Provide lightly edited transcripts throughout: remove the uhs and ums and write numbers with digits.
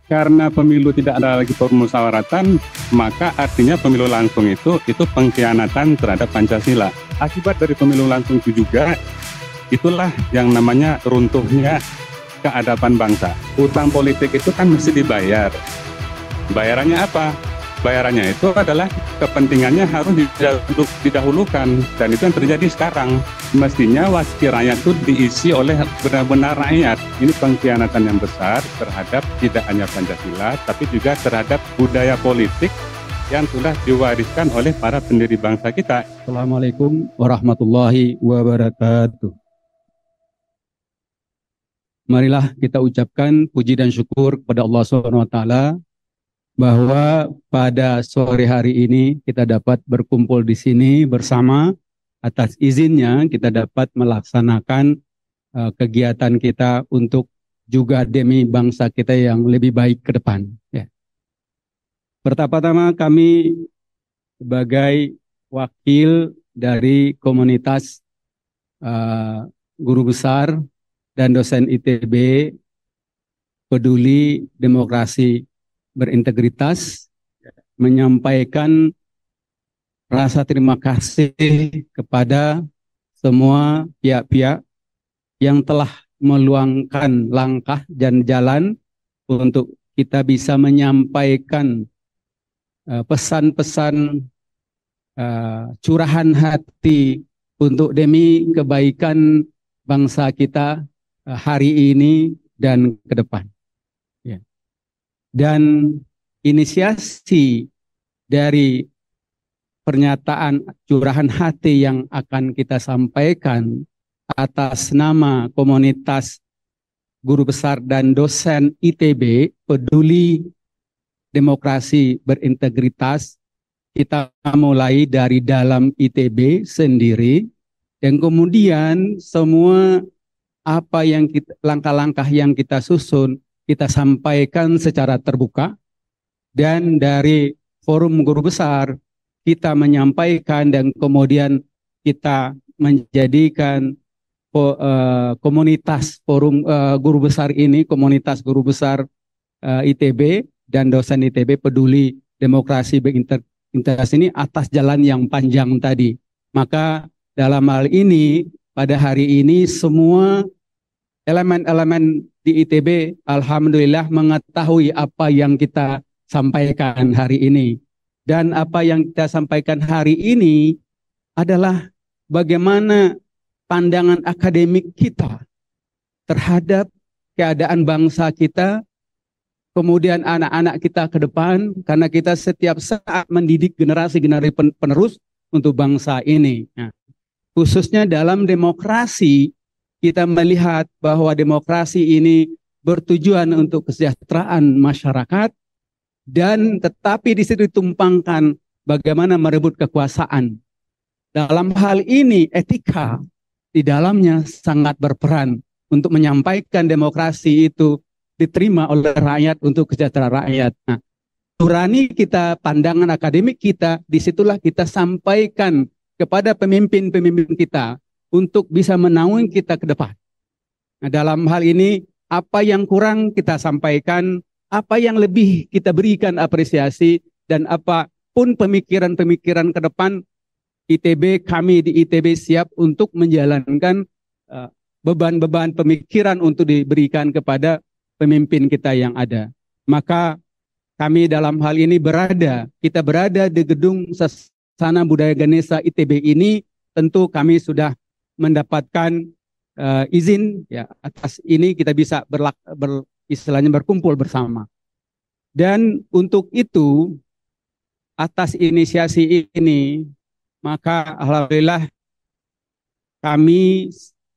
Karena pemilu tidak ada lagi permusyawaratan, maka artinya pemilu langsung itu pengkhianatan terhadap Pancasila. Akibat dari pemilu langsung itu juga, itulah yang namanya runtuhnya keadaban bangsa. Utang politik itu kan mesti dibayar. Bayarannya apa? Bayarannya itu adalah kepentingannya harus didahulukan, dan itu yang terjadi sekarang. Mestinya wakil rakyat itu diisi oleh benar-benar rakyat. Ini pengkhianatan yang besar terhadap tidak hanya Pancasila, tapi juga terhadap budaya politik yang sudah diwariskan oleh para pendiri bangsa kita. Assalamualaikum warahmatullahi wabarakatuh. Marilah kita ucapkan puji dan syukur kepada Allah SWT bahwa pada sore hari ini kita dapat berkumpul di sini bersama. Atas izinnya kita dapat melaksanakan kegiatan kita untuk juga demi bangsa kita yang lebih baik ke depan. Ya. Pertama-tama kami sebagai wakil dari komunitas guru besar dan dosen ITB peduli demokrasi berintegritas menyampaikan rasa terima kasih kepada semua pihak-pihak yang telah meluangkan langkah dan jalan untuk kita bisa menyampaikan pesan-pesan curahan hati untuk demi kebaikan bangsa kita hari ini dan ke depan. Ya. Dan inisiasi dari pernyataan curahan hati yang akan kita sampaikan atas nama komunitas guru besar dan dosen ITB peduli demokrasi berintegritas, kita mulai dari dalam ITB sendiri, dan kemudian semua apa yang langkah-langkah yang kita susun kita sampaikan secara terbuka, dan dari forum guru besar kita menyampaikan, dan kemudian kita menjadikan komunitas forum guru besar ini, komunitas guru besar ITB dan dosen ITB peduli demokrasi berintegritas ini atas jalan yang panjang tadi. Maka dalam hal ini pada hari ini semua elemen-elemen di ITB alhamdulillah mengetahui apa yang kita sampaikan hari ini. Dan apa yang kita sampaikan hari ini adalah bagaimana pandangan akademik kita terhadap keadaan bangsa kita, kemudian anak-anak kita ke depan, karena kita setiap saat mendidik generasi-generasi penerus untuk bangsa ini. Nah, khususnya dalam demokrasi, kita melihat bahwa demokrasi ini bertujuan untuk kesejahteraan masyarakat, dan tetapi di situ ditumpangkan bagaimana merebut kekuasaan. Dalam hal ini etika di dalamnya sangat berperan untuk menyampaikan demokrasi itu diterima oleh rakyat untuk kesejahteraan rakyat. Nah, nurani kita, pandangan akademik kita, disitulah kita sampaikan kepada pemimpin-pemimpin kita untuk bisa menaungi kita ke depan. Nah, dalam hal ini apa yang kurang kita sampaikan, apa yang lebih kita berikan apresiasi, dan apapun pemikiran-pemikiran ke depan, ITB, kami di ITB siap untuk menjalankan beban-beban pemikiran untuk diberikan kepada pemimpin kita yang ada. Maka kami dalam hal ini kita berada di gedung Sasana Budaya Ganesha ITB ini, tentu kami sudah mendapatkan izin ya, atas ini kita bisa istilahnya berkumpul bersama. Dan untuk itu, atas inisiasi ini, maka alhamdulillah kami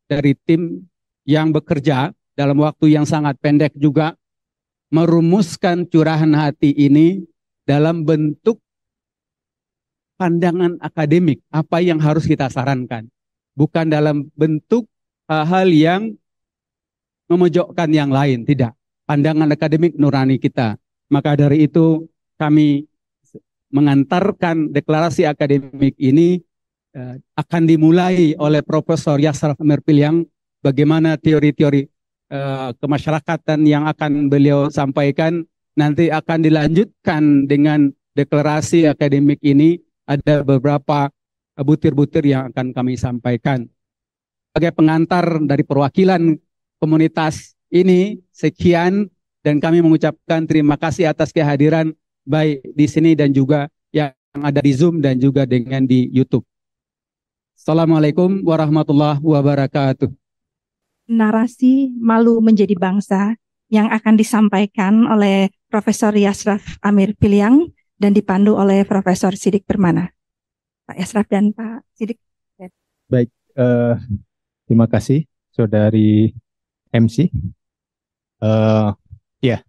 dari tim yang bekerja dalam waktu yang sangat pendek juga merumuskan curahan hati ini dalam bentuk pandangan akademik, apa yang harus kita sarankan. Bukan dalam bentuk hal yang memojokkan yang lain, tidak. Pandangan akademik nurani kita. Maka dari itu kami mengantarkan deklarasi akademik ini akan dimulai oleh Profesor Yasraf Mirpiliang, bagaimana teori-teori kemasyarakatan yang akan beliau sampaikan, nanti akan dilanjutkan dengan deklarasi akademik ini. Ada beberapa butir-butir yang akan kami sampaikan. Sebagai pengantar dari perwakilan komunitas ini, sekian, dan kami mengucapkan terima kasih atas kehadiran baik di sini dan juga yang ada di Zoom dan juga dengan di YouTube. Assalamualaikum warahmatullahi wabarakatuh. Narasi Malu Menjadi Bangsa yang akan disampaikan oleh Profesor Yasraf Amir Piliang dan dipandu oleh Profesor Sidik Permana. Pak Yasraf dan Pak Sidik. Baik, terima kasih Saudari MC. Ya,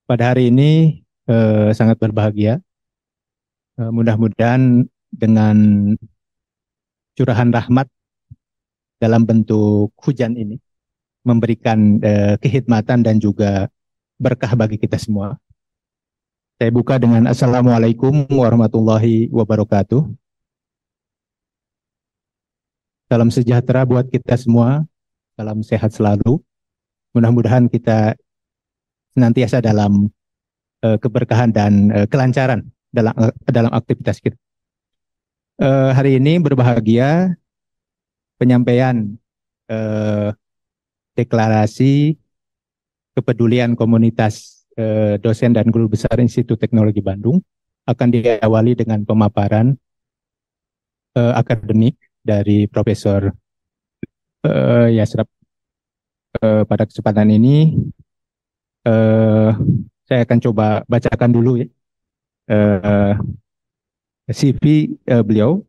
pada hari ini sangat berbahagia. Mudah-mudahan dengan curahan rahmat dalam bentuk hujan ini memberikan kehikmatan dan juga berkah bagi kita semua. Saya buka dengan Assalamualaikum warahmatullahi wabarakatuh. Salam sejahtera buat kita semua, salam sehat selalu. Mudah-mudahan kita senantiasa dalam keberkahan dan kelancaran dalam aktivitas kita. Hari ini berbahagia penyampaian deklarasi kepedulian komunitas dosen dan guru besar Institut Teknologi Bandung akan diawali dengan pemaparan akademik dari Profesor Yasraf. Pada kesempatan ini saya akan coba bacakan dulu ya CV beliau.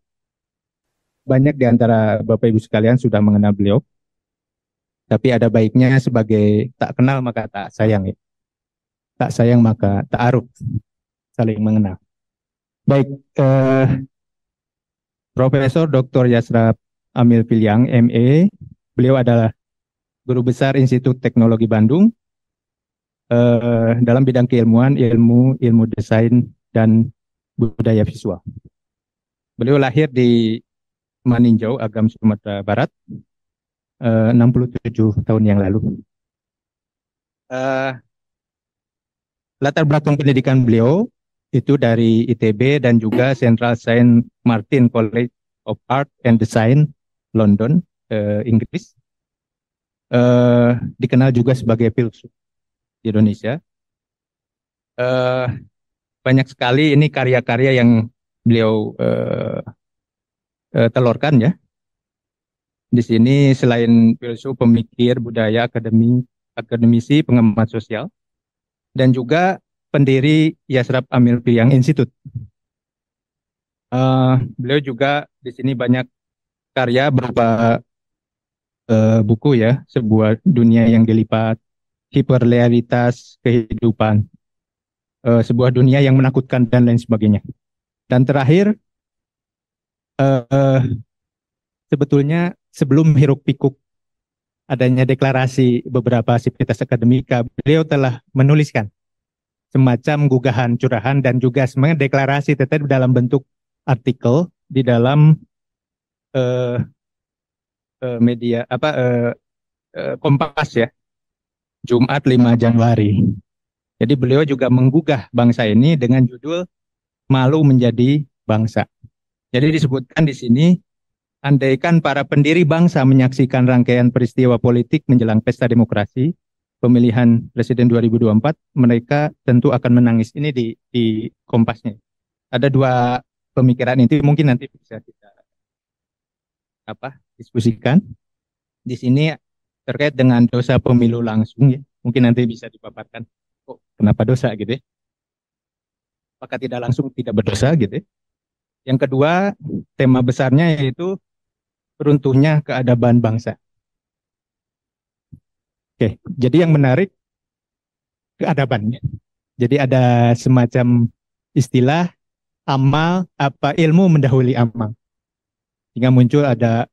Banyak di antara Bapak Ibu sekalian sudah mengenal beliau, tapi ada baiknya sebagai tak kenal maka tak sayang ya. Tak sayang maka tak aruf, saling mengenal. Baik, Profesor Dr. Yasraf Amir Piliang, ME, beliau adalah Guru Besar Institut Teknologi Bandung dalam bidang keilmuan, ilmu desain, dan budaya visual. Beliau lahir di Maninjau, Agam, Sumatera Barat, 67 tahun yang lalu. Latar belakang pendidikan beliau itu dari ITB dan juga Central Saint Martin College of Art and Design, London, Inggris. Dikenal juga sebagai filsuf di Indonesia. Banyak sekali ini karya-karya yang beliau telurkan ya. Di sini selain filsuf, pemikir, budaya, akademisi, pengamat sosial, dan juga pendiri Yasraf Amir Piliang Institute. Beliau juga di sini banyak karya berupa buku ya, sebuah dunia yang dilipat, hiperrealitas kehidupan, sebuah dunia yang menakutkan dan lain sebagainya. Dan terakhir, sebetulnya sebelum hiruk pikuk adanya deklarasi beberapa sivitas akademika, beliau telah menuliskan semacam gugahan, curahan, dan juga sebenarnya deklarasi tetap dalam bentuk artikel di dalam media Kompas ya, Jumat 5 Januari. Jadi beliau juga menggugah bangsa ini dengan judul Malu Menjadi Bangsa. Jadi disebutkan di sini, andaikan para pendiri bangsa menyaksikan rangkaian peristiwa politik menjelang pesta demokrasi, pemilihan presiden 2024, mereka tentu akan menangis. Ini di Kompasnya. Ada dua pemikiran itu mungkin nanti bisa kita diskusikan. Di sini terkait dengan dosa pemilu langsung ya. Mungkin nanti bisa dipaparkan. Oh, kenapa dosa gitu ya? Apakah tidak langsung tidak berdosa gitu ya? Yang kedua, tema besarnya yaitu runtuhnya keadaban bangsa. Oke, jadi yang menarik keadabannya. Jadi ada semacam istilah amal ilmu mendahului amal. Sehingga muncul ada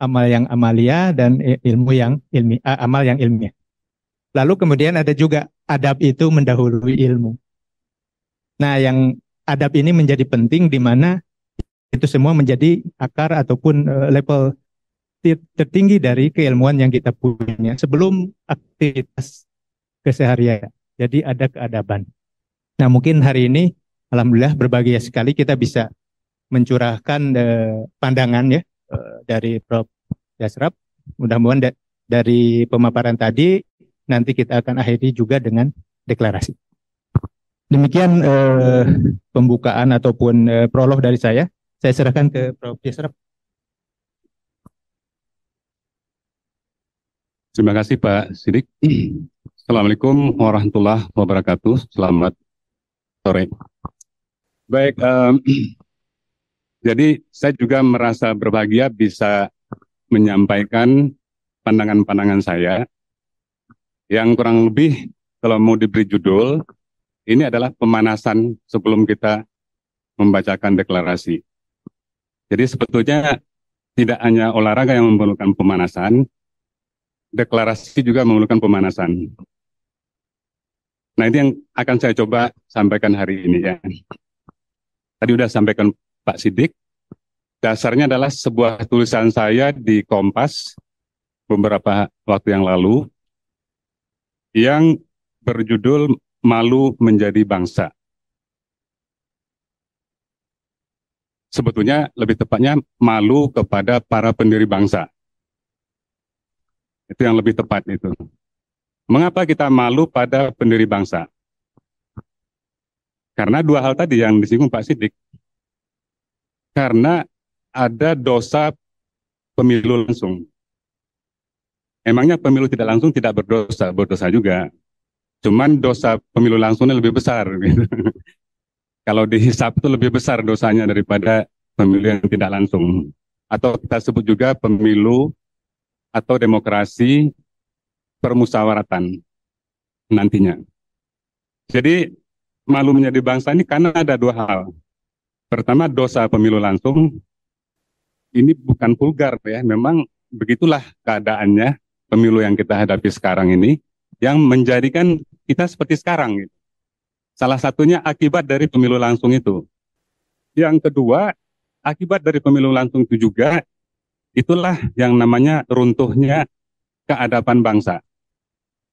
amal yang amalia dan ilmu yang amal yang ilmiah. Lalu kemudian ada juga adab itu mendahului ilmu. Nah, yang adab ini menjadi penting di mana itu semua menjadi akar ataupun level tertinggi dari keilmuan yang kita punya sebelum aktivitas keseharian. Jadi ada keadaban. Nah, mungkin hari ini alhamdulillah berbahagia sekali kita bisa mencurahkan pandangan ya dari Prof. Yasraf. Mudah-mudahan dari pemaparan tadi nanti kita akan akhiri juga dengan deklarasi. Demikian pembukaan ataupun prolog dari saya. Saya serahkan ke Prof. Yasraf. Terima kasih Pak Sidik. Assalamualaikum warahmatullahi wabarakatuh. Selamat sore. Baik, jadi saya juga merasa berbahagia bisa menyampaikan pandangan-pandangan saya yang kurang lebih kalau mau diberi judul, ini adalah pemanasan sebelum kita membacakan deklarasi. Jadi sebetulnya tidak hanya olahraga yang memerlukan pemanasan, deklarasi juga memerlukan pemanasan. Nah, ini yang akan saya coba sampaikan hari ini ya. Tadi udah sampaikan Pak Sidik, dasarnya adalah sebuah tulisan saya di Kompas beberapa waktu yang lalu yang berjudul Malu Menjadi Bangsa. Sebetulnya lebih tepatnya malu kepada para pendiri bangsa. Itu yang lebih tepat itu. Mengapa kita malu pada pendiri bangsa? Karena dua hal tadi yang disinggung Pak Sidik. Karena ada dosa pemilu langsung. Emangnya pemilu tidak langsung tidak berdosa, berdosa juga. Cuman dosa pemilu langsungnya lebih besar. Gitu. Kalau dihisap itu lebih besar dosanya daripada pemilu yang tidak langsung. Atau kita sebut juga pemilu atau demokrasi permusyawaratan nantinya. Jadi malu menjadi bangsa ini karena ada dua hal. Pertama, dosa pemilu langsung. Ini bukan vulgar ya, memang begitulah keadaannya pemilu yang kita hadapi sekarang ini, yang menjadikan kita seperti sekarang. Gitu. Salah satunya akibat dari pemilu langsung itu. Yang kedua, akibat dari pemilu langsung itu juga, itulah yang namanya runtuhnya keadaban bangsa.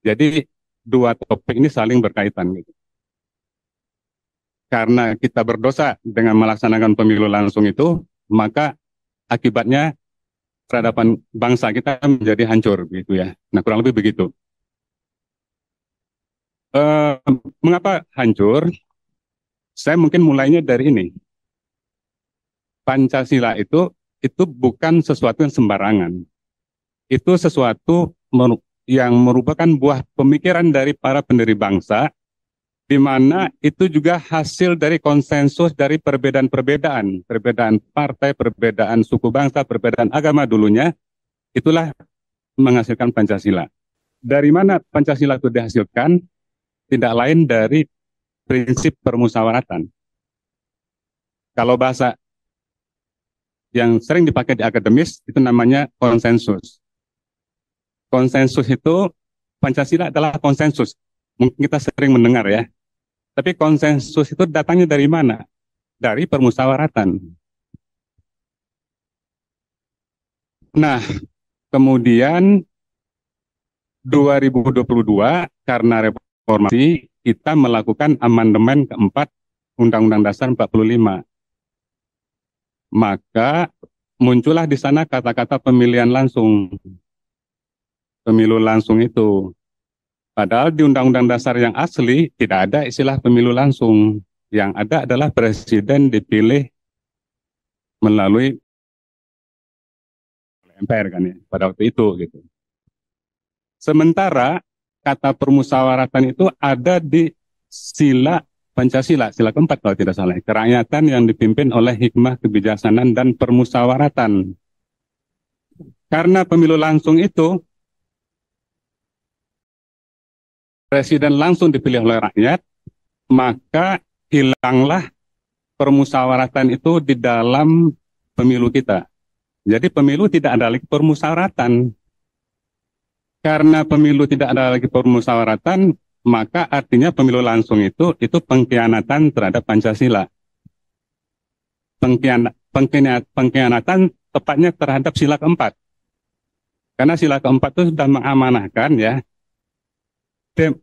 Jadi dua topik ini saling berkaitan. Gitu. Karena kita berdosa dengan melaksanakan pemilu langsung itu, maka akibatnya peradaban bangsa kita menjadi hancur, gitu ya. Nah, kurang lebih begitu. Mengapa hancur? Saya mungkin mulainya dari ini. Pancasila itu bukan sesuatu yang sembarangan. Itu sesuatu yang merupakan buah pemikiran dari para pendiri bangsa, di mana itu juga hasil dari konsensus dari perbedaan-perbedaan, perbedaan partai, perbedaan suku bangsa, perbedaan agama dulunya, itulah menghasilkan Pancasila. Dari mana Pancasila itu dihasilkan? Tidak lain dari prinsip permusyawaratan. Kalau bahasa yang sering dipakai di akademis, itu namanya konsensus. Konsensus itu, Pancasila adalah konsensus. Mungkin kita sering mendengar ya. Tapi konsensus itu datangnya dari mana? Dari permusyawaratan. Nah, kemudian 2022 karena reformasi kita melakukan amandemen keempat Undang-Undang Dasar 45. Maka muncullah di sana kata-kata pemilihan langsung. Pemilu langsung itu. Padahal di Undang-Undang Dasar yang asli tidak ada istilah pemilu langsung. Yang ada adalah presiden dipilih melalui MPR kan ya, pada waktu itu gitu. Sementara kata permusyawaratan itu ada di sila Pancasila, sila keempat kalau tidak salah. Kerakyatan yang dipimpin oleh hikmah, kebijaksanaan, dan permusyawaratan. Karena pemilu langsung itu, presiden langsung dipilih oleh rakyat, maka hilanglah permusyawaratan itu di dalam pemilu kita. Jadi pemilu tidak ada lagi permusyawaratan. Karena pemilu tidak ada lagi permusyawaratan, maka artinya pemilu langsung itu pengkhianatan terhadap Pancasila. Pengkhianatan tepatnya terhadap sila keempat. Karena sila keempat itu sudah mengamanahkan ya,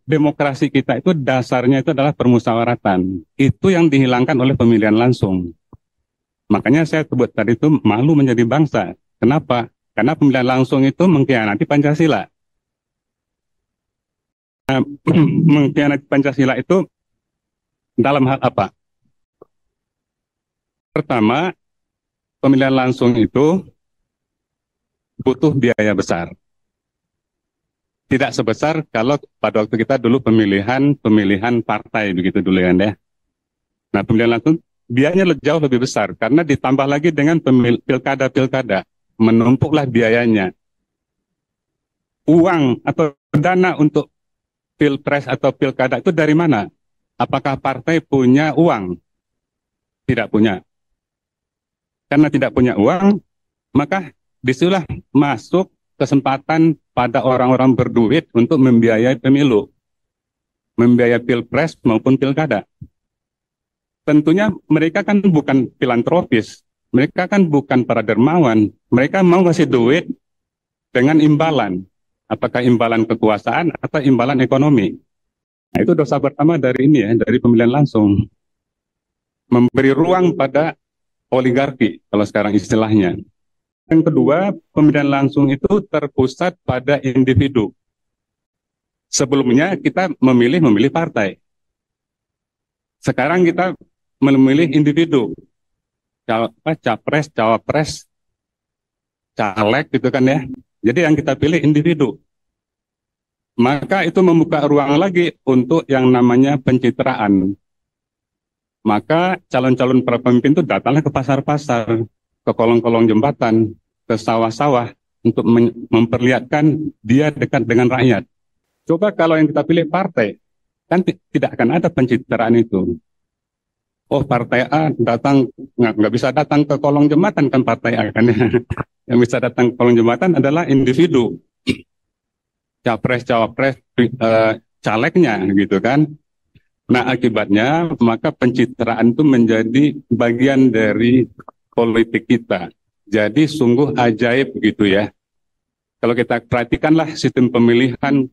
demokrasi kita itu dasarnya itu adalah permusyawaratan. Itu yang dihilangkan oleh pemilihan langsung. Makanya saya sebut tadi itu malu menjadi bangsa. Kenapa? Karena pemilihan langsung itu mengkhianati Pancasila. Mengkhianati Pancasila itu dalam hal apa? Pertama, pemilihan langsung itu butuh biaya besar. Tidak sebesar kalau pada waktu kita dulu pemilihan partai begitu dulu kan ya. Nah, pemilihan langsung biayanya jauh lebih besar karena ditambah lagi dengan pilkada-pilkada, menumpuklah biayanya. Uang atau dana untuk pilpres atau pilkada itu dari mana? Apakah partai punya uang? Tidak punya. Karena tidak punya uang, maka disitulah masuk kesempatan pada orang-orang berduit untuk membiayai pemilu, membiayai pilpres maupun pilkada. Tentunya mereka kan bukan filantropis, mereka kan bukan para dermawan, mereka mau kasih duit dengan imbalan, apakah imbalan kekuasaan atau imbalan ekonomi. Nah, itu dosa pertama dari ini ya, dari pemilihan langsung. Memberi ruang pada oligarki, kalau sekarang istilahnya. Yang kedua, pemilihan langsung itu terpusat pada individu. Sebelumnya kita memilih partai. Sekarang kita memilih individu. Capres, cawapres, caleg gitu kan ya. Jadi yang kita pilih individu. Maka itu membuka ruang lagi untuk yang namanya pencitraan. Maka calon-calon para pemimpin itu datanglah ke pasar-pasar, ke kolong-kolong jembatan, ke sawah-sawah untuk memperlihatkan dia dekat dengan rakyat. Coba kalau yang kita pilih partai, kan tidak akan ada pencitraan itu. Oh, partai A datang, nggak bisa datang ke kolong jembatan kan partai A kan. Yang bisa datang ke kolong jembatan adalah individu. Capres, cawapres, calegnya gitu kan. Nah, akibatnya maka pencitraan itu menjadi bagian dari politik kita. Jadi sungguh ajaib gitu ya. Kalau kita perhatikanlah sistem pemilihan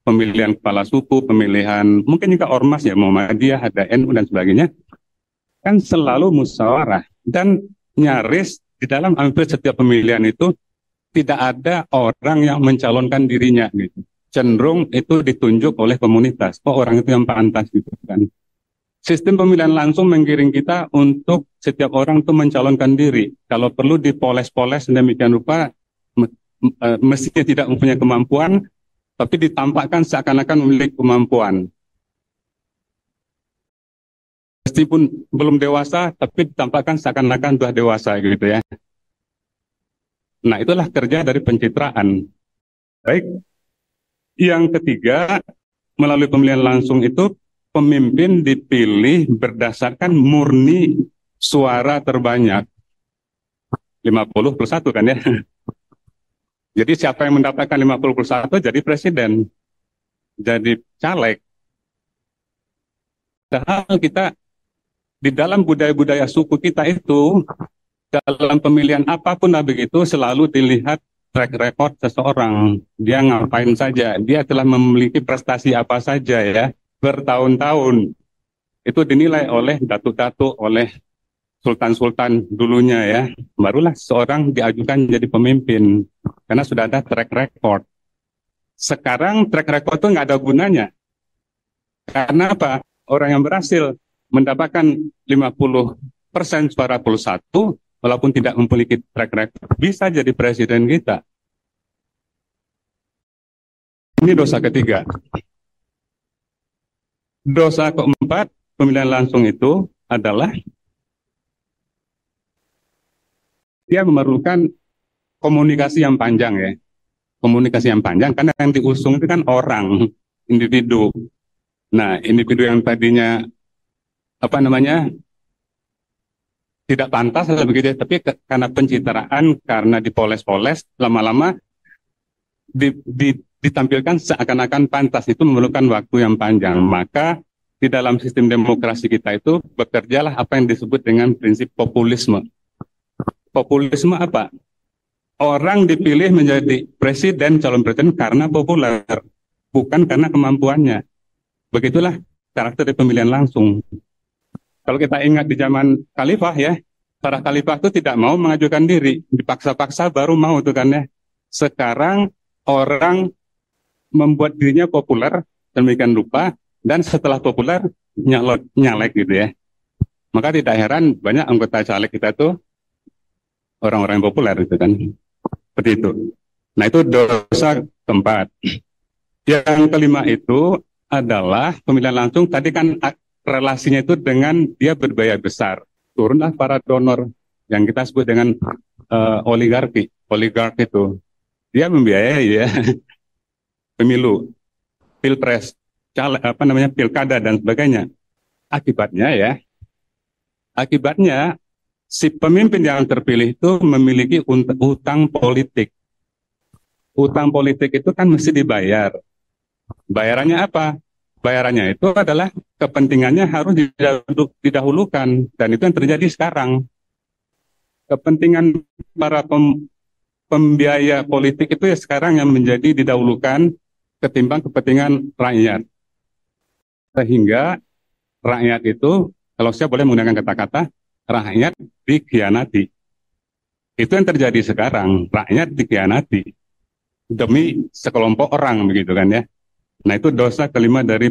pemilihan kepala suku, pemilihan mungkin juga ormas ya, Muhammadiyah, ada NU dan sebagainya, kan selalu musyawarah dan nyaris di dalam hampir setiap pemilihan itu tidak ada orang yang mencalonkan dirinya gitu. Cenderung itu ditunjuk oleh komunitas. Oh, orang itu yang pantas gitu kan. Sistem pemilihan langsung menggiring kita untuk setiap orang itu mencalonkan diri. Kalau perlu dipoles-poles demikian rupa, mestinya tidak mempunyai kemampuan, tapi ditampakkan seakan-akan memiliki kemampuan. Meskipun belum dewasa, tapi ditampakkan seakan-akan sudah dewasa gitu ya. Nah, itulah kerja dari pencitraan. Baik. Yang ketiga, melalui pemilihan langsung itu pemimpin dipilih berdasarkan murni suara terbanyak. 50+1 kan ya. Jadi siapa yang mendapatkan 50+1 jadi presiden, jadi caleg. Padahal kita di dalam budaya-budaya suku kita itu, dalam pemilihan apapun begitu selalu dilihat track record seseorang, dia ngapain saja, dia telah memiliki prestasi apa saja ya, bertahun-tahun. Itu dinilai oleh datuk-datuk, oleh sultan-sultan dulunya ya, barulah seorang diajukan jadi pemimpin, karena sudah ada track record. Sekarang track record itu nggak ada gunanya. Karena apa? Orang yang berhasil mendapatkan 50% suara +1, walaupun tidak memiliki track record, bisa jadi presiden kita. Ini dosa ketiga. Dosa keempat, pemilihan langsung itu adalah dia memerlukan komunikasi yang panjang ya. Komunikasi yang panjang, karena yang diusung itu kan orang, individu. Nah, individu yang tadinya tidak pantas begitu, tapi karena pencitraan, karena dipoles-poles, lama-lama ditampilkan seakan-akan pantas, itu memerlukan waktu yang panjang. Maka di dalam sistem demokrasi kita itu bekerjalah apa yang disebut dengan prinsip populisme. Populisme apa? Orang dipilih menjadi presiden, calon presiden karena populer, bukan karena kemampuannya. Begitulah karakter pemilihan langsung. Kalau kita ingat di zaman khalifah ya, para khalifah itu tidak mau mengajukan diri, dipaksa-paksa baru mau tuh kan ya. Sekarang orang membuat dirinya populer demikian rupa, dan setelah populer nyalek gitu ya. Maka tidak heran banyak anggota caleg kita tuh orang-orang yang populer gitu kan. Seperti itu. Nah itu dosa keempat. Yang kelima itu adalah pemilihan langsung. Tadi kan relasinya itu dengan dia berbiaya besar. Turunlah para donor yang kita sebut dengan oligarki. Oligarki itu dia membiayai ya pemilu, pilpres, pilkada dan sebagainya. Akibatnya si pemimpin yang terpilih itu memiliki utang politik. Utang politik itu kan mesti dibayar. Bayarannya apa? Bayarannya itu adalah kepentingannya harus didahulukan. Dan itu yang terjadi sekarang. Kepentingan para pembiaya politik itu ya sekarang yang menjadi didahulukan ketimbang kepentingan rakyat. Sehingga rakyat itu, kalau saya boleh menggunakan kata-kata, rakyat dikhianati. Itu yang terjadi sekarang, rakyat dikhianati demi sekelompok orang begitu kan ya. Nah itu dosa kelima dari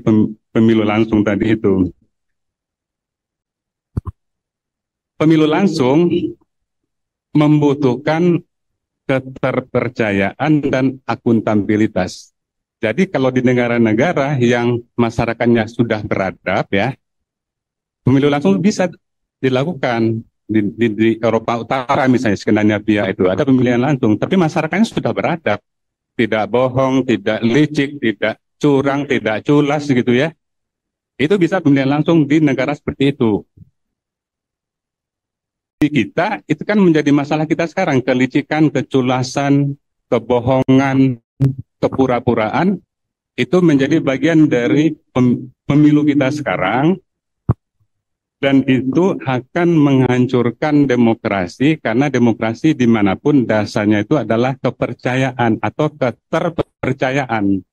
pemilu langsung tadi itu. Pemilu langsung membutuhkan keterpercayaan dan akuntabilitas. Jadi kalau di negara-negara yang masyarakatnya sudah beradab ya, pemilu langsung bisa dilakukan. Di Eropa Utara misalnya Skandinavia itu ada pemilihan langsung, tapi masyarakatnya sudah beradab, tidak bohong, tidak licik, tidak curang, tidak culas gitu ya. Itu bisa pemilihan langsung di negara seperti itu. Di kita itu kan menjadi masalah kita sekarang, kelicikan, keculasan, kebohongan, kepura-puraan itu menjadi bagian dari pemilu kita sekarang. Dan itu akan menghancurkan demokrasi, karena demokrasi dimanapun dasarnya itu adalah kepercayaan atau keterpercayaan.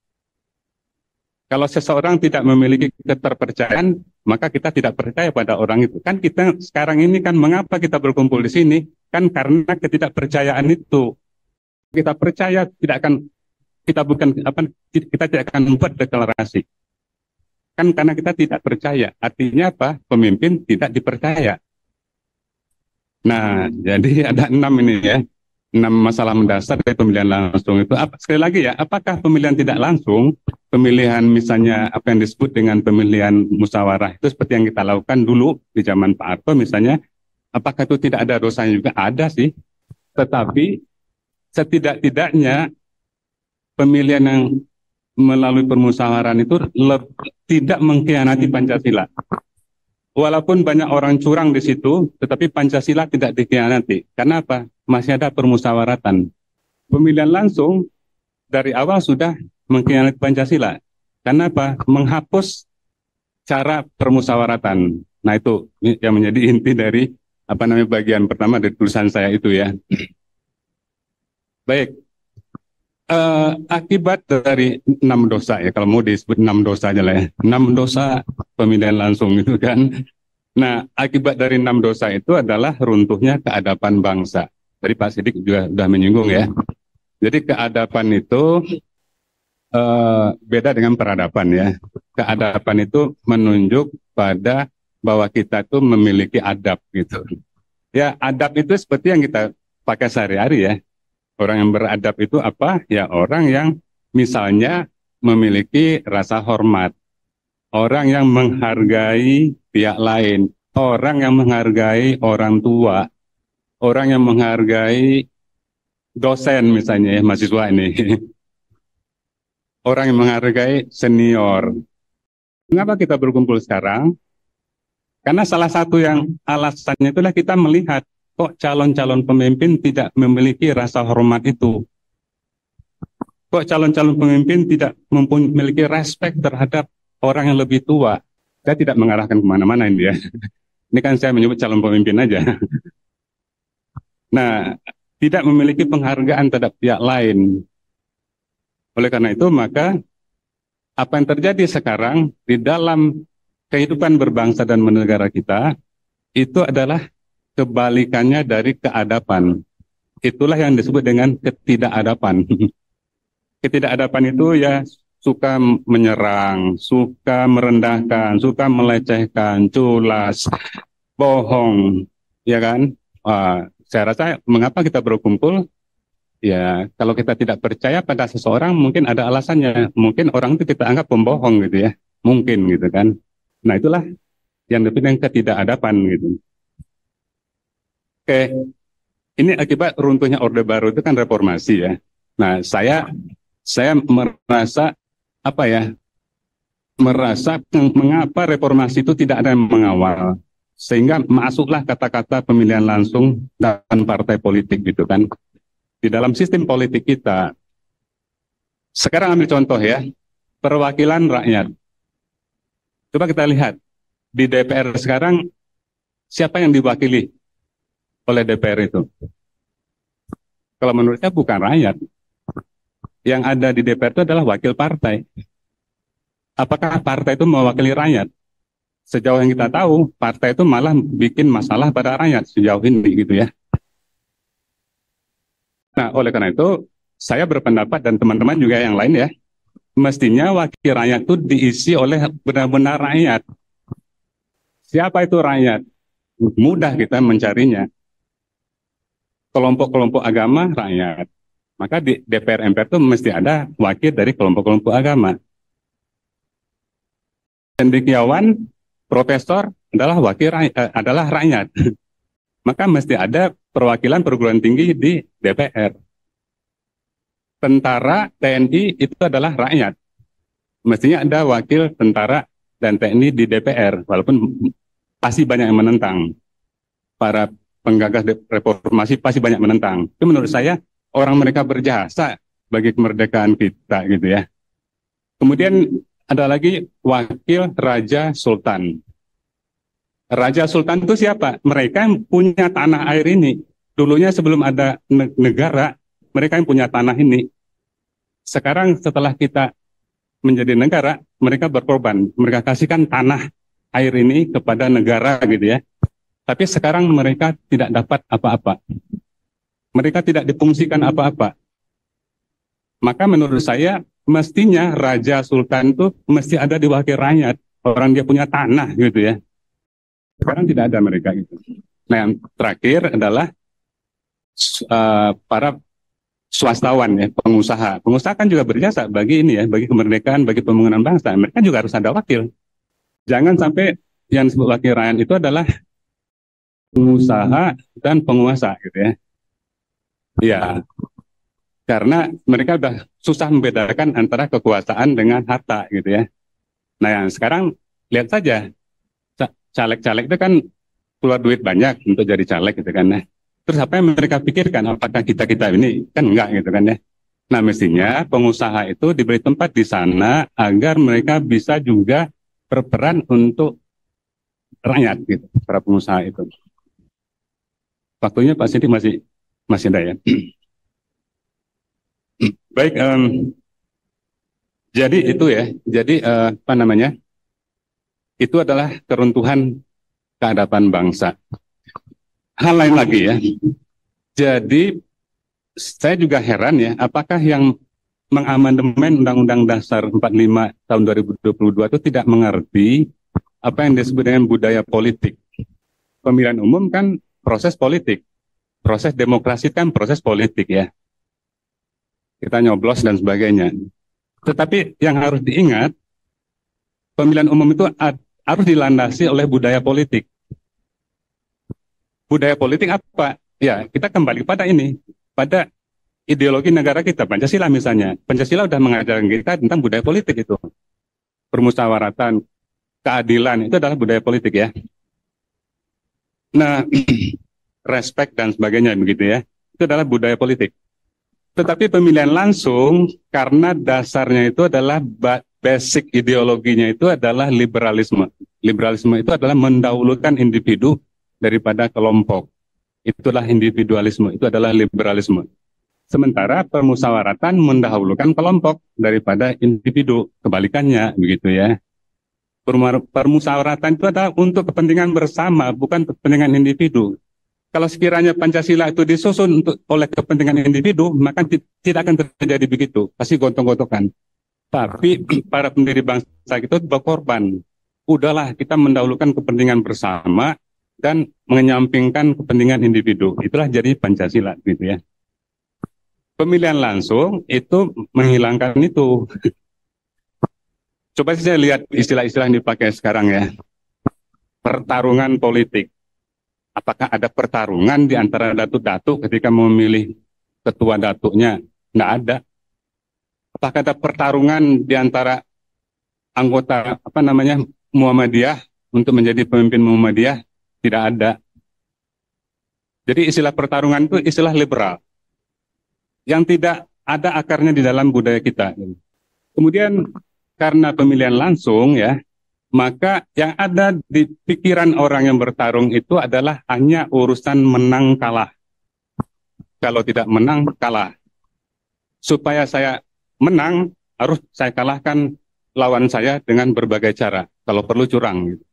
Kalau seseorang tidak memiliki keterpercayaan, maka kita tidak percaya pada orang itu. Kan kita sekarang ini kan mengapa kita berkumpul di sini? Kan karena ketidakpercayaan itu. Kita percaya kita tidak akan membuat deklarasi. Kan karena kita tidak percaya. Artinya apa? Pemimpin tidak dipercaya. Nah, jadi ada 6 ini ya. 6 masalah mendasar dari pemilihan langsung itu. Sekali lagi ya, apakah pemilihan tidak langsung, pemilihan misalnya apa yang disebut dengan pemilihan musyawarah itu seperti yang kita lakukan dulu di zaman Pak Harto misalnya, apakah itu tidak ada dosanya juga? Ada sih. Tetapi setidak-tidaknya pemilihan yang melalui permusyawaratan itu tidak mengkhianati Pancasila. Walaupun banyak orang curang di situ, tetapi Pancasila tidak dikhianati. Karena apa? Masih ada permusyawaratan. Pemilihan langsung dari awal sudah mengkhianati Pancasila. Karena apa? Menghapus cara permusyawaratan. Nah itu yang menjadi inti dari bagian pertama dari tulisan saya itu ya. Baik. Akibat dari 6 dosa ya, kalau mau disebut 6 dosa aja lah ya, 6 dosa pemilihan langsung itu kan. Nah, akibat dari 6 dosa itu adalah runtuhnya keadapan bangsa. Tadi Pak Sidik juga sudah menyinggung ya. Jadi keadapan itu beda dengan peradaban ya. Keadapan itu menunjuk pada bahwa kita itu memiliki adab gitu. Ya, adab itu seperti yang kita pakai sehari-hari ya. Orang yang beradab itu apa? Ya orang yang misalnya memiliki rasa hormat. Orang yang menghargai pihak lain. Orang yang menghargai orang tua. Orang yang menghargai dosen misalnya ya, mahasiswa ini. Orang yang menghargai senior. Mengapa kita berkumpul sekarang? Karena salah satu yang alasannya itulah kita melihat kok calon-calon pemimpin tidak memiliki rasa hormat itu. Kok calon-calon pemimpin tidak memiliki respek terhadap orang yang lebih tua. Saya tidak mengarahkan kemana-mana ini ya. Ini kan saya menyebut calon pemimpin aja. Nah, tidak memiliki penghargaan terhadap pihak lain. Oleh karena itu, maka apa yang terjadi sekarang di dalam kehidupan berbangsa dan bernegara kita, itu adalah kebalikannya dari keadapan. Itulah yang disebut dengan ketidakadapan. Ketidakadapan itu ya suka menyerang, suka merendahkan, suka melecehkan, culas, bohong, ya kan? Saya rasa mengapa kita berkumpul? Ya, kalau kita tidak percaya pada seseorang, mungkin ada alasannya. Mungkin orang itu kita anggap pembohong gitu ya. Mungkin gitu kan. Nah, itulah yang disebut dengan ketidakadapan gitu. Oke, ini akibat runtuhnya Orde Baru itu kan reformasi ya. Nah, saya merasa apa ya? Merasa mengapa reformasi itu tidak ada yang mengawal. Sehingga masuklah kata-kata pemilihan langsung dan partai politik gitu kan. Di dalam sistem politik kita, sekarang ambil contoh ya, perwakilan rakyat. Coba kita lihat, di DPR sekarang, siapa yang diwakili oleh DPR itu? Kalau menurut saya bukan rakyat. Yang ada di DPR itu adalah wakil partai. Apakah partai itu mewakili rakyat? Sejauh yang kita tahu, partai itu malah bikin masalah pada rakyat sejauh ini gitu ya. Nah, oleh karena itu, saya berpendapat dan teman-teman juga yang lain ya, mestinya wakil rakyat itu diisi oleh benar-benar rakyat. Siapa itu rakyat? Mudah kita mencarinya. Kelompok-kelompok agama, rakyat. Maka di DPR MPR itu mesti ada wakil dari kelompok-kelompok agama. Cendekiawan, profesor adalah adalah rakyat. Maka mesti ada perwakilan perguruan tinggi di DPR. Tentara, TNI itu adalah rakyat. Mestinya ada wakil tentara dan TNI di DPR, walaupun pasti banyak yang menentang. Para penggagas reformasi pasti banyak menentang. Itu menurut saya, orang mereka berjasa bagi kemerdekaan kita gitu ya. Kemudian ada lagi wakil Raja Sultan. Raja Sultan itu siapa? Mereka yang punya tanah air ini. Dulunya sebelum ada negara, mereka yang punya tanah ini. Sekarang setelah kita menjadi negara, mereka berkorban. Mereka kasihkan tanah air ini kepada negara gitu ya. Tapi sekarang mereka tidak dapat apa-apa. Mereka tidak difungsikan apa-apa. Maka menurut saya, mestinya Raja Sultan itu mesti ada di wakil rakyat. Orang dia punya tanah gitu ya. Sekarang tidak ada mereka itu. Nah, yang terakhir adalah para swastawan ya, pengusaha. Pengusaha kan juga berjasa bagi ini ya, bagi kemerdekaan, bagi pembangunan bangsa. Mereka juga harus ada wakil. Jangan sampai yang disebut wakil rakyat itu adalah pengusaha dan penguasa gitu ya. Ya, karena mereka sudah susah membedakan antara kekuasaan dengan harta gitu ya. Nah, yang sekarang lihat saja. Caleg-caleg itu kan keluar duit banyak untuk jadi caleg gitu kan ya. Terus apa yang mereka pikirkan? Apakah kita ini? Kan enggak gitu kan ya. Nah, mestinya pengusaha itu diberi tempat di sana agar mereka bisa juga berperan untuk rakyat gitu, para pengusaha itu. Waktunya Pak Sindi masih ada ya. Baik, jadi itu ya. Jadi apa namanya? Itu adalah keruntuhan keadapan bangsa. Hal lain lagi ya. Jadi saya juga heran ya, apakah yang mengamandemen Undang-Undang Dasar 45 tahun 2022 itu tidak mengerti apa yang disebut dengan budaya politik. Pemilihan umum kan proses politik. Proses demokrasi kan proses politik ya. Kita nyoblos dan sebagainya. Tetapi yang harus diingat, pemilihan umum itu harus dilandasi oleh budaya politik. Budaya politik apa? Ya, kita kembali pada ini, pada ideologi negara kita, Pancasila misalnya. Pancasila sudah mengajarkan kita tentang budaya politik itu. Permusyawaratan, keadilan, itu adalah budaya politik ya. Nah, respect dan sebagainya begitu ya. Itu adalah budaya politik. Tetapi pemilihan langsung, karena dasarnya itu adalah basic ideologinya itu adalah liberalisme. Liberalisme itu adalah mendahulukan individu daripada kelompok. Itulah individualisme, itu adalah liberalisme. Sementara permusyawaratan mendahulukan kelompok daripada individu, kebalikannya begitu ya. Permusyawaratan itu adalah untuk kepentingan bersama, bukan kepentingan individu. Kalau sekiranya Pancasila itu disusun oleh kepentingan individu, maka tidak akan terjadi begitu, pasti gontong-gontokan. Tapi para pendiri bangsa itu berkorban. Udahlah, kita mendahulukan kepentingan bersama dan menyampingkan kepentingan individu. Itulah jadi Pancasila, gitu ya. Pemilihan langsung itu menghilangkan itu. Coba saya lihat istilah-istilah yang dipakai sekarang ya. Pertarungan politik. Apakah ada pertarungan di antara datuk-datuk ketika memilih ketua datuknya? Nggak ada. Apakah ada pertarungan di antara anggota Muhammadiyah untuk menjadi pemimpin Muhammadiyah? Tidak ada. Jadi istilah pertarungan itu istilah liberal yang tidak ada akarnya di dalam budaya kita. Kemudian karena pemilihan langsung ya, maka yang ada di pikiran orang yang bertarung itu adalah hanya urusan menang kalah. Kalau tidak menang, kalah. Supaya saya menang, harus saya kalahkan lawan saya dengan berbagai cara. Kalau perlu curang. Gitu.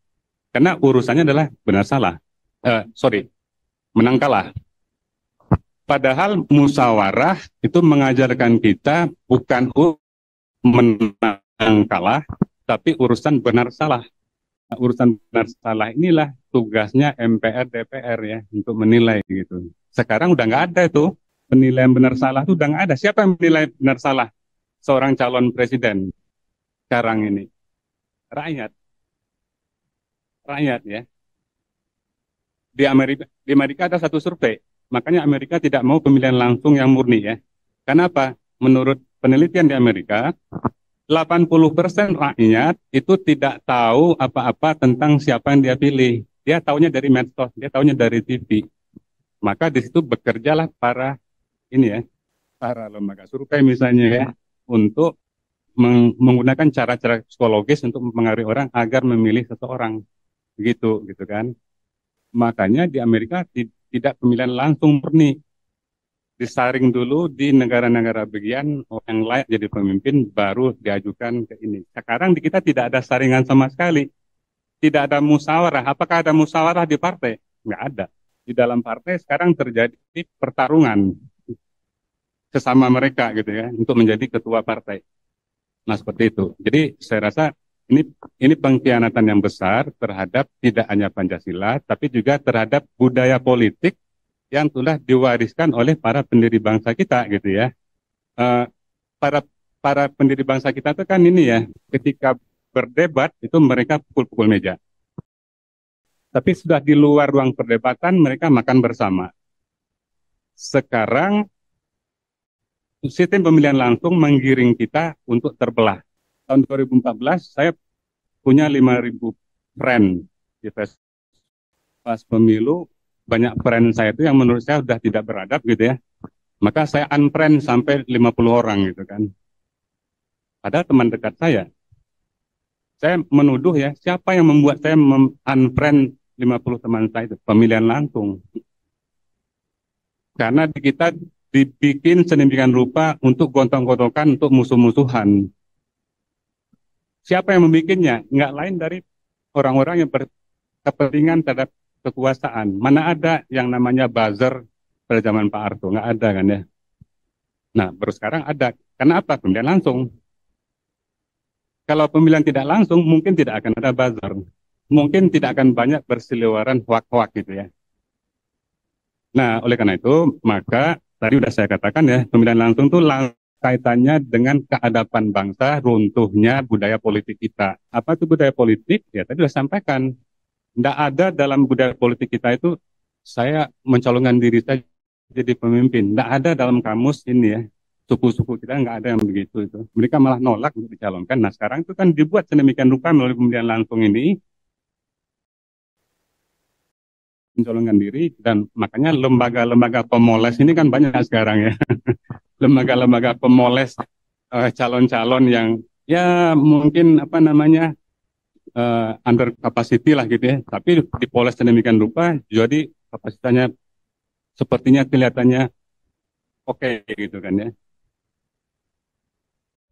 Karena urusannya adalah benar salah. Menang kalah. Padahal musyawarah itu mengajarkan kita bukan menang kalah, tapi urusan benar salah. Nah, urusan benar salah inilah tugasnya MPR DPR ya untuk menilai gitu. Sekarang udah nggak ada itu penilaian benar salah itu udah nggak ada. Siapa yang menilai benar salah seorang calon presiden sekarang ini? Rakyat ya. Di Amerika ada satu survei, makanya Amerika tidak mau pemilihan langsung yang murni ya. Kenapa? Menurut penelitian di Amerika, 80% rakyat itu tidak tahu apa-apa tentang siapa yang dia pilih. Dia taunya dari medsos, dia taunya dari TV. Maka di situ bekerjalah para lembaga survei misalnya ya, untuk menggunakan cara-cara psikologis untuk mempengaruhi orang agar memilih seseorang. Gitu kan. Makanya di Amerika tidak pemilihan langsung murni. Disaring dulu di negara-negara bagian yang layak jadi pemimpin baru diajukan ke ini. Sekarang di kita tidak ada saringan sama sekali. Tidak ada musyawarah. Apakah ada musyawarah di partai? Nggak ada. Di dalam partai sekarang terjadi pertarungan sesama mereka gitu ya untuk menjadi ketua partai. Nah seperti itu. Jadi saya rasa ini pengkhianatan yang besar terhadap tidak hanya Pancasila, tapi juga terhadap budaya politik yang telah diwariskan oleh para pendiri bangsa kita, gitu ya. Para pendiri bangsa kita itu kan ini ya, ketika berdebat itu mereka pukul-pukul meja. Tapi sudah di luar ruang perdebatan mereka makan bersama. Sekarang sistem pemilihan langsung menggiring kita untuk terbelah. Tahun 2014 saya punya 5.000 friend di Facebook. Pas pemilu banyak friend saya itu yang menurut saya sudah tidak beradab gitu ya. Maka saya unfriend sampai 50 orang gitu kan. Padahal teman dekat saya. Saya menuduh ya, siapa yang membuat saya unfriend 50 teman saya itu? Pemilihan langsung. Karena kita dibikin sedemikian rupa untuk gontong-gontokan, untuk musuh-musuhan. Siapa yang membikinnya? Nggak lain dari orang-orang yang berkepentingan terhadap kekuasaan. Mana ada yang namanya buzzer pada zaman Pak Harto? Nggak ada kan ya. Nah, baru sekarang ada. Karena apa? Pemilihan langsung. Kalau pemilihan tidak langsung, mungkin tidak akan ada buzzer. Mungkin tidak akan banyak berseliweran hoak-hoak gitu ya. Nah, oleh karena itu, maka tadi sudah saya katakan ya, pemilihan langsung itu kaitannya dengan keadaban bangsa, runtuhnya budaya politik kita. Apa itu budaya politik? Ya, tadi sudah sampaikan. Tidak ada dalam budaya politik kita itu saya mencalonkan diri saya jadi pemimpin. Tidak ada dalam kamus ini ya. Suku-suku kita nggak ada yang begitu itu. Mereka malah nolak untuk dicalonkan. Nah sekarang itu kan dibuat sedemikian rupa melalui pemilihan langsung ini. Mencalonkan diri dan makanya lembaga-lembaga pemoles ini kan banyak sekarang ya. Lembaga-lembaga pemoles calon-calon yang ya mungkin under capacity lah gitu ya, tapi dipoles sedemikian rupa jadi kapasitasnya sepertinya kelihatannya oke gitu kan ya.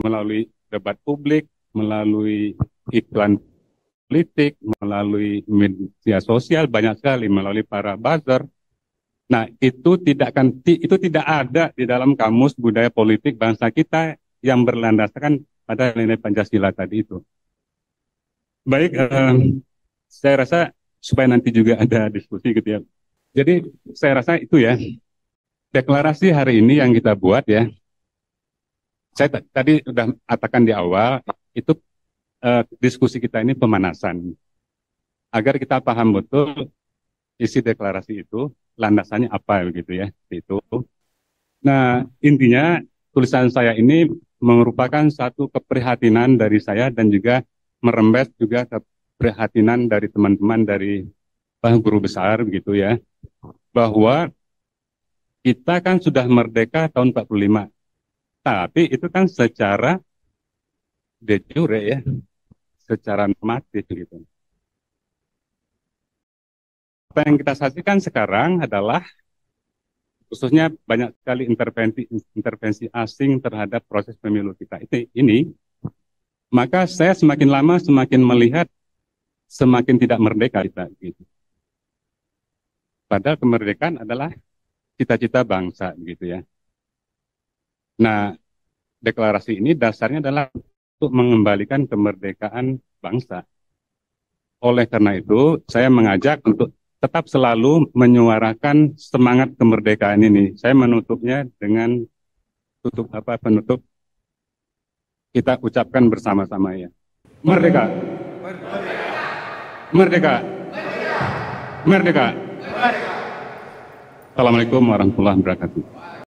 Melalui debat publik, melalui iklan politik, melalui media sosial banyak sekali, melalui para buzzer. Nah, itu tidak ada di dalam kamus budaya politik bangsa kita yang berlandaskan pada nilai Pancasila tadi itu. Baik, saya rasa supaya nanti juga ada diskusi gitu ya. Jadi saya rasa itu ya, deklarasi hari ini yang kita buat ya, saya tadi sudah katakan di awal, itu diskusi kita ini pemanasan. Agar kita paham betul isi deklarasi itu, landasannya apa begitu ya, itu. Nah, intinya tulisan saya ini merupakan satu keprihatinan dari saya dan juga merembes juga keprihatinan dari teman-teman dari guru besar begitu ya, bahwa kita kan sudah merdeka tahun 45, tapi itu kan secara de jure ya, secara normatif gitu. Apa yang kita saksikan sekarang adalah khususnya banyak sekali intervensi asing terhadap proses pemilu kita ini, maka saya semakin lama semakin melihat semakin tidak merdeka kita gitu. Padahal kemerdekaan adalah cita-cita bangsa gitu ya. Nah, deklarasi ini dasarnya adalah untuk mengembalikan kemerdekaan bangsa. Oleh karena itu, saya mengajak untuk tetap selalu menyuarakan semangat kemerdekaan ini. Saya menutupnya dengan penutup kita ucapkan bersama-sama ya. Merdeka. Merdeka. Merdeka. Merdeka. Assalamualaikum warahmatullahi wabarakatuh.